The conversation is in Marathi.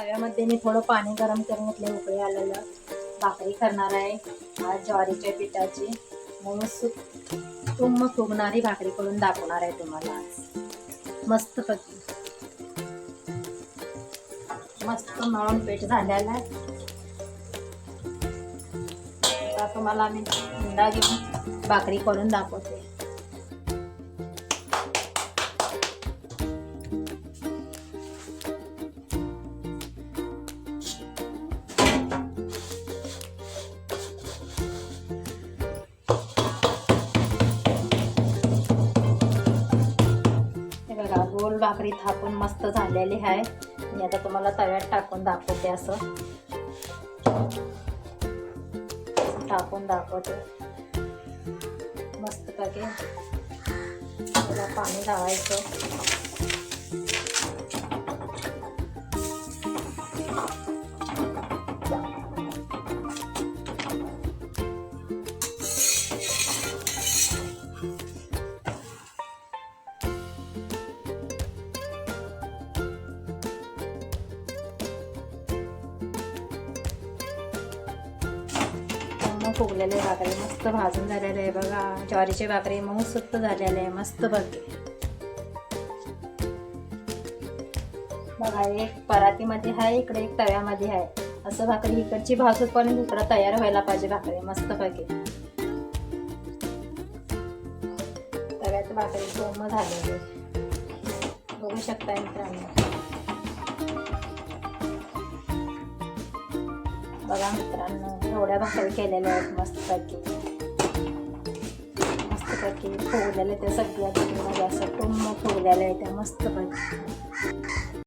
तव्यामध्ये मी थोडं पाणी गरम करून घेतले, उकळी आलेलं. भाकरी करणार आहे आज ज्वारीच्या पिठाची. मस्त तुम फुगणारी भाकरी करून दाखवणार आहे तुम्हाला आज. मस्त मळून पीठ झालेलं आहे. आता तुम्हाला मी हुंडा घेऊन भाकरी करून दाखवते. बघा गोल भाकरी थापून मस्त झालेली आहे. मी आता तुम्हाला तव्यात टाकून दाखवते. असं टाकून दाखवते मस्त पैकी. त्याला पाणी लावायचं. फुगलेले भाकरी मस्त भाजून झालेले आहे. बघा ज्वारीची भाकरी मऊ सुट्ट झालेले आहे मस्त. बघा एक परातीमध्ये आहे, इकडे एक तव्यामध्ये आहे. असं भाकरी इकडची भाजून पण इकडं तयार व्हायला पाहिजे भाकरी मस्त पैकी. तव्यात भाकरी कोम झालेली बघू शकता मित्रांनो. बघा मित्रांनो एवढ्या भाकरी केलेल्या आहेत मस्त पैकी फुगलेले ते सगळ्या. असं टुम्म फुगलेले आहे त्या मस्त पैकी.